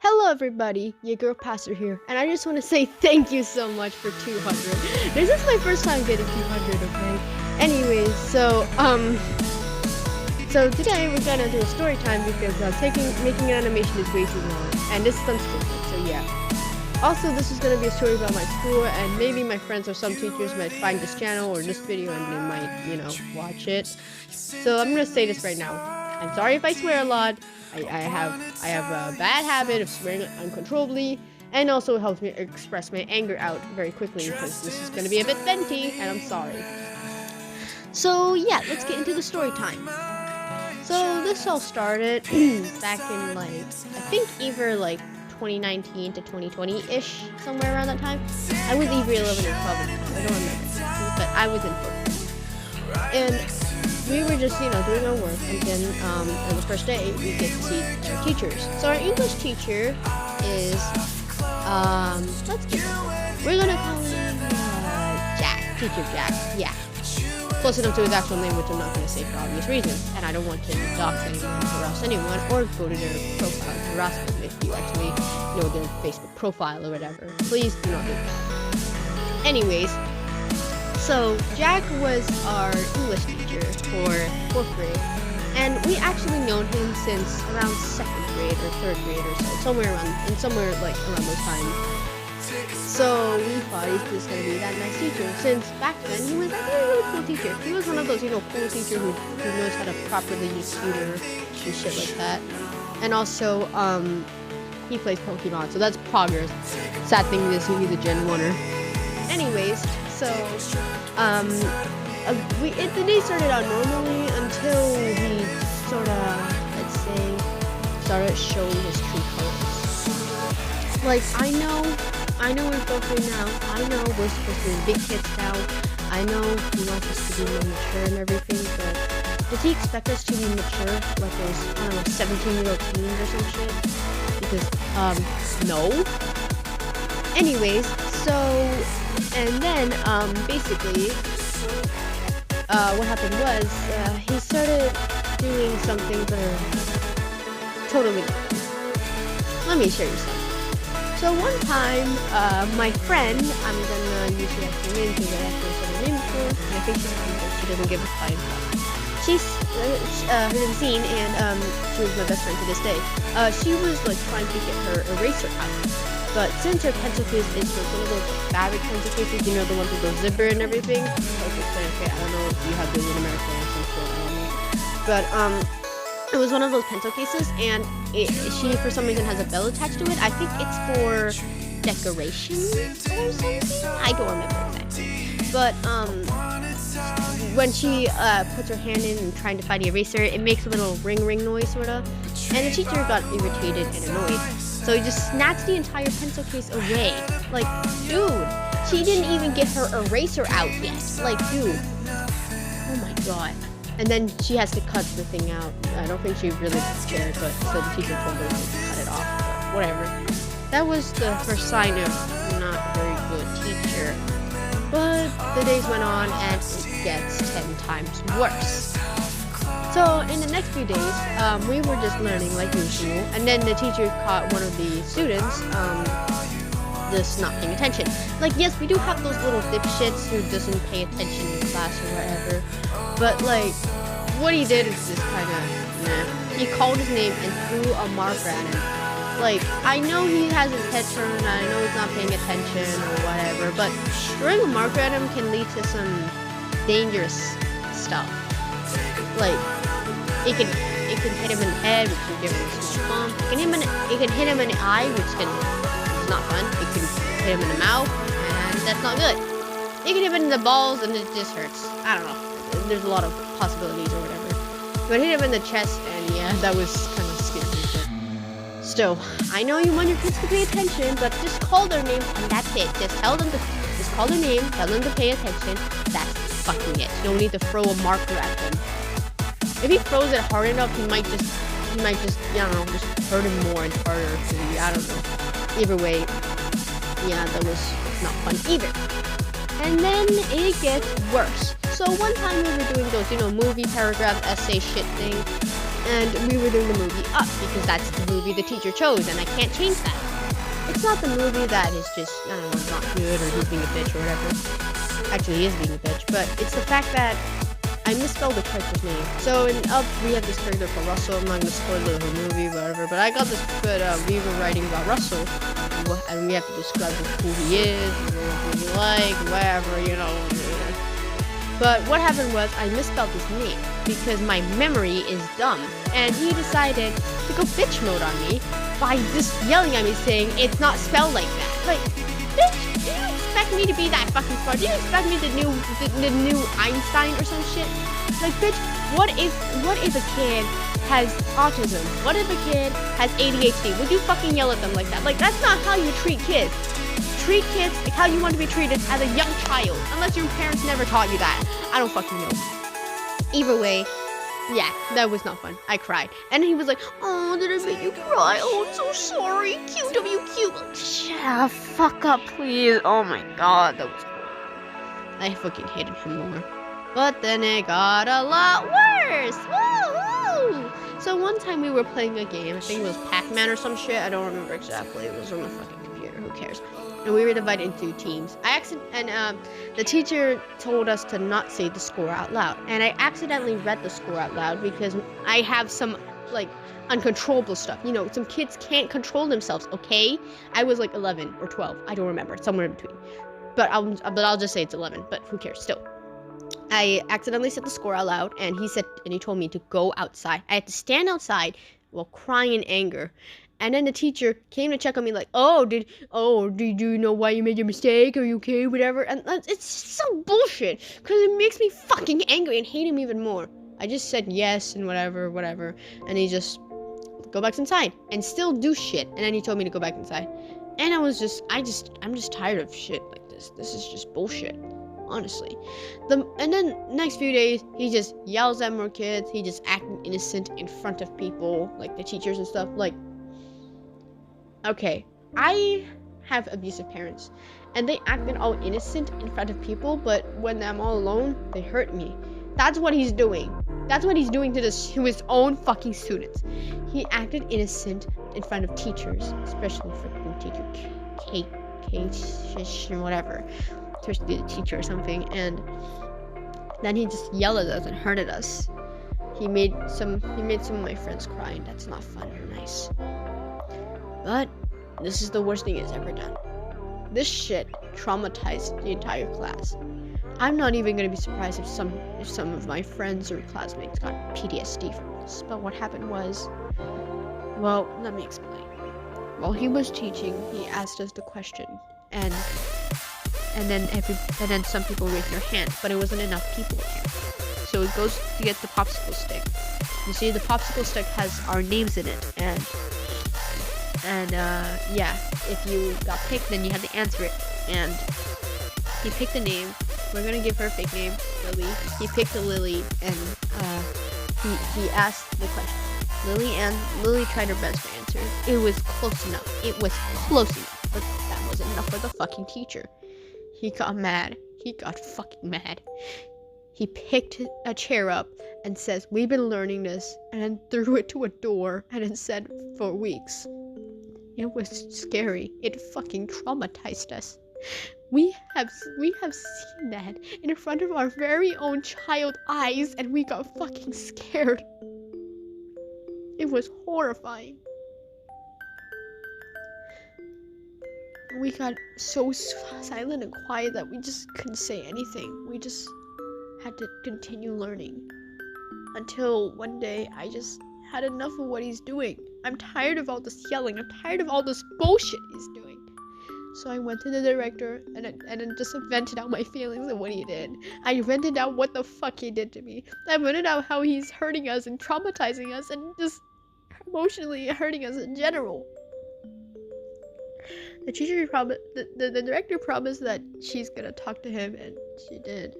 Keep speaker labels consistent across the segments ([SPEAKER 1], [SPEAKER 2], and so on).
[SPEAKER 1] Hello everybody, your girl Pastor here, and I just want to say thank you so much for 200. This is my first time getting 200, okay? Anyways, so today we're gonna do a story time because making an animation is way too long, and this is unscripted, so yeah. Also, this is gonna be a story about my school, and maybe my friends or some teachers might find this channel or this video and they might, watch it. So I'm gonna say this right now. I'm sorry if I swear a lot. I have a bad habit of swearing uncontrollably, and also it helps me express my anger out very quickly because this is going to be a bit venti, and I'm sorry. So yeah, let's get into the story time. So this all started back in I think either 2019 to 2020-ish, somewhere around that time. I was either 11 or 12 at the time, I don't remember, but I was in 4th. And we were just, doing our work, and then on the first day, we get to see our teachers. So our English teacher is, let's get it. We're gonna call him Jack, Teacher Jack, yeah. Close enough to his actual name, which I'm not gonna say for obvious reasons, and I don't want to dox anyone, harass anyone, or go to their profile and harass them if you actually know their Facebook profile or whatever. Please do not do that. Anyways, so Jack was our English teacher for 4th grade, and we actually known him since around 2nd grade or 3rd grade or so, somewhere around those times. So we thought he's just gonna be that nice teacher, since back then he was a really cool teacher. He was one of those, cool teacher who knows how to properly use tutor and shit like that. And also, he plays Pokemon, so that's progress. Sad thing is he's a Gen 1er. Anyways, so, the day started out normally until he started showing his true colors. I know we're both right now. I know we're supposed to be big kids now. I know he wants us to be more mature and everything, but does he expect us to be mature like those, 17-year-old teens or some shit? Because, no. Anyways, so, and then, basically, what happened was, he started doing something that are totally different. Let me show you something. So one time, my friend, I'm gonna usually have to name because I actually said her name before, and I think she doesn't give a flying fuck. She's, her name's Zine, and, she was my best friend to this day. She was, trying to get her eraser out. But since her pencil case is one of those fabric pencil cases, the one with the zipper and everything. Okay, I don't know if you have those in America or something, I don't know. But, it was one of those pencil cases, and she, for some reason, has a bell attached to it. I think it's for decoration or something? I don't remember exactly. But, when she, puts her hand in and trying to find the eraser, it makes a little ring noise, sorta. And the teacher got irritated and annoyed. So he just snatched the entire pencil case away. Dude, she didn't even get her eraser out yet. Dude. Oh my god. And then she has to cut the thing out. I don't think she really cared, but so the teacher told her to cut it off. But whatever. That was the first sign of not a very good teacher. But the days went on and it gets 10 times worse. So in the next few days, we were just learning like usual, and then the teacher caught one of the students, just not paying attention. Yes, we do have those little dipshits who doesn't pay attention in class or whatever, but what he did is just kinda, meh. He called his name and threw a marker at him. I know he has his head turned, I know he's not paying attention or whatever, but throwing a marker at him can lead to some dangerous stuff. It can hit him in the head, which can give him a small bump. It can hit him in the eye, which is not fun. It can hit him in the mouth, and that's not good. It can hit him in the balls, and it just hurts. I don't know. There's a lot of possibilities or whatever. But hit him in the chest, and yeah, that was kind of scary. But still, I know you want your kids to pay attention, but just call their name, and that's it. Just call their name, tell them to pay attention. That's fucking it. You don't need to throw a marker at them. If he throws it hard enough, he might just, I don't know, just hurt him more and harder. I don't know. Either way, yeah, that was not fun either. And then it gets worse. So one time we were doing those, movie paragraph essay shit thing, And we were doing the movie Up because that's the movie the teacher chose, and I can't change that. It's not the movie that is just, I don't know, not good or he's being a bitch or whatever. Actually, he is being a bitch, but it's the fact that I misspelled the character's name. So in Up, we have this character called Russell. I'm not going to spoil the whole movie, whatever, but I got this good, we were writing about Russell, and we have to describe who he is, who we like, whatever, you know. But what happened was I misspelled his name because my memory is dumb, and he decided to go bitch mode on me by just yelling at me saying it's not spelled like that. Like, bitch, do you expect me to be that fucking smart? Do you expect me to the new Einstein or some shit? Like, bitch, what if a kid has autism? What if a kid has ADHD? Would you fucking yell at them like that? Like, that's not how you treat kids. Treat kids like how you want to be treated as a young child, unless your parents never taught you that. I don't fucking know. Either way, yeah, that was not fun. I cried. And he was like, oh, did I make you cry? Oh, I'm so sorry. QWQ. Shut fuck up, please. Oh my god, that was horrible. I fucking hated him more. But then it got a lot worse. Woo-hoo! So one time we were playing a game. I think it was Pac-Man or some shit. I don't remember exactly. It was on the fucking computer. Who cares? And we were divided into teams. The teacher told us to not say the score out loud. And I accidentally read the score out loud because I have some, like, uncontrollable stuff. You know, some kids can't control themselves, okay? I was like 11 or 12. I don't remember. Somewhere in between. But I'll just say it's 11. But who cares? Still. I accidentally said the score out loud, and he told me to go outside. I had to stand outside while crying in anger. And then the teacher came to check on me like, did you know why you made your mistake? Are you okay? Whatever. And it's some bullshit, because it makes me fucking angry and hate him even more. I just said yes and whatever. And he just, go back inside and still do shit. And then he told me to go back inside. And I'm just tired of shit like this. This is just bullshit. Honestly. And then next few days, he just yells at more kids. He just acting innocent in front of people, like the teachers and stuff. Like, okay, I have abusive parents, and they acted all innocent in front of people, but when I'm all alone, they hurt me. That's what he's doing. That's what he's doing to his own fucking students. He acted innocent in front of teachers, especially freaking teacher Kate, or whatever. Supposed to be the teacher or something, and then he just yelled at us and hurt at us. He made some of my friends cry, and that's not fun or nice. But this is the worst thing he's ever done. This shit traumatized the entire class. I'm not even gonna be surprised if some of my friends or classmates got PTSD from this. But what happened was, well, let me explain. While he was teaching, he asked us the question, and then some people raised their hand, but it wasn't enough people here. So it goes to get the popsicle stick. You see, the popsicle stick has our names in it, and yeah, if you got picked, then you had to answer it. And he picked a name. We're gonna give her a fake name, Lily. He picked a Lily, and he asked the question. Lily tried her best to answer. It was close enough. But that wasn't enough for the fucking teacher. He got mad. He got fucking mad. He picked a chair up and says, "We've been learning this," and then threw it to a door, and it said, "For weeks." It was scary. It fucking traumatized us. We have seen that in front of our very own child eyes, and we got fucking scared. It was horrifying. We got so silent and quiet that we just couldn't say anything. We just had to continue learning. Until one day, I just had enough of what he's doing. I'm tired of all this yelling. I'm tired of all this bullshit he's doing. So I went to the director and then just vented out my feelings of what he did. I vented out what the fuck he did to me. I vented out how he's hurting us and traumatizing us and just emotionally hurting us in general. The teacher the director promised that she's gonna talk to him, and she did.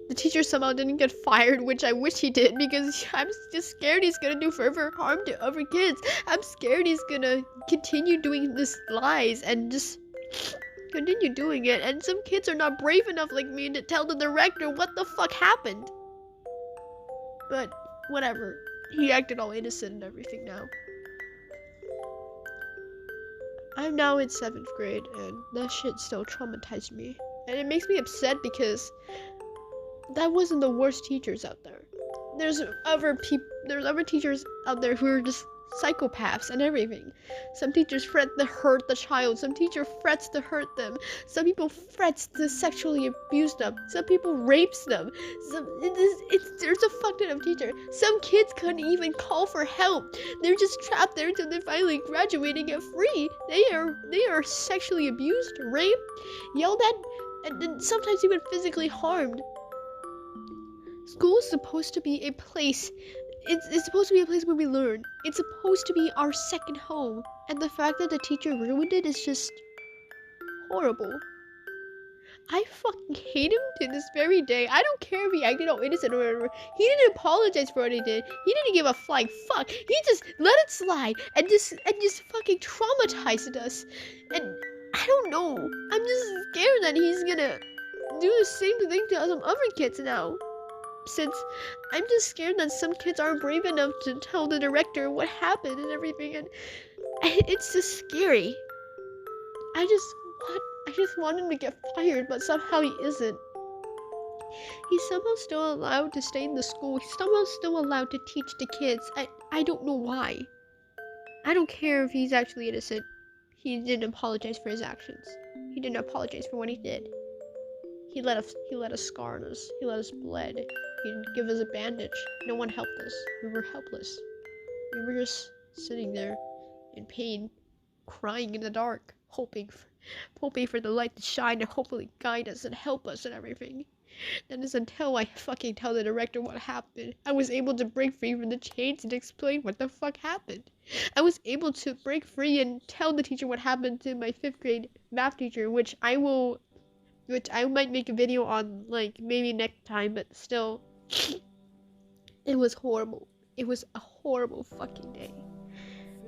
[SPEAKER 1] The teacher somehow didn't get fired, which I wish he did, because I'm just scared he's gonna do further harm to other kids. I'm scared he's gonna continue doing this lies and just continue doing it, and some kids are not brave enough like me to tell the director what the fuck happened. But whatever, He acted all innocent and everything now. I'm now in 7th grade, and that shit still traumatized me. And it makes me upset because that wasn't the worst teachers out there. There's other teachers out there who are just psychopaths and everything. Some teachers fret to hurt the child. Some teacher frets to hurt them. Some people frets to sexually abuse them. Some people rapes them. There's a fucked up teacher. Some kids couldn't even call for help. They're just trapped there until they're finally graduating and free. They are sexually abused, raped, yelled at, and then sometimes even physically harmed. School is supposed to be a place. It's supposed to be a place where we learn. It's supposed to be our second home. And the fact that the teacher ruined it is just horrible. I fucking hate him to this very day. I don't care if he acted all innocent or whatever. He didn't apologize for what he did. He didn't give a flying fuck. He just let it slide and just fucking traumatized us. And I don't know. I'm just scared that he's gonna do the same thing to some other kids now. Since I'm just scared that some kids aren't brave enough to tell the director what happened and everything, and it's just scary. I just want him to get fired, but somehow he isn't. He's somehow still allowed to stay in the school. He's somehow still allowed to teach the kids. I don't know why. I don't care if he's actually innocent. He didn't apologize for his actions. He didn't apologize for what he did. He let us scar on us. He let us bleed. He didn't give us a bandage. No one helped us. We were helpless. We were just sitting there in pain, crying in the dark, hoping for the light to shine and hopefully guide us and help us and everything. That is until I fucking tell the director what happened. I was able to break free from the chains and explain what the fuck happened. I was able to break free and tell the teacher what happened to my 5th grade math teacher, which I might make a video on, like, maybe next time, but still, it was horrible. It was a horrible fucking day.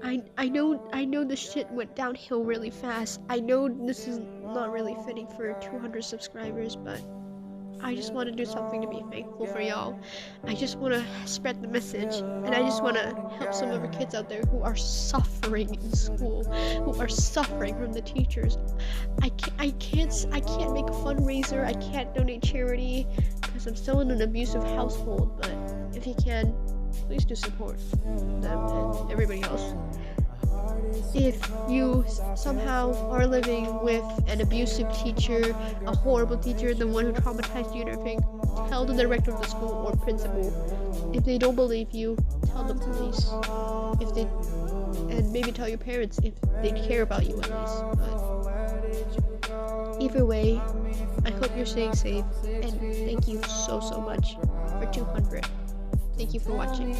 [SPEAKER 1] I know the shit went downhill really fast. I know this is not really fitting for 200 subscribers, but I just want to do something to be thankful for y'all. I just want to spread the message, and I just want to help some of our kids out there who are suffering in school, who are suffering from the teachers. I can't make a fundraiser. I can't donate charity because I'm still in an abusive household. But if you can, please do support them and everybody else. If you somehow are living with an abusive teacher, a horrible teacher, the one who traumatized you and everything, tell the director of the school or principal. If they don't believe you, tell the police. And maybe tell your parents if they care about you at least. But either way, I hope you're staying safe, and thank you so much for 200. Thank you for watching.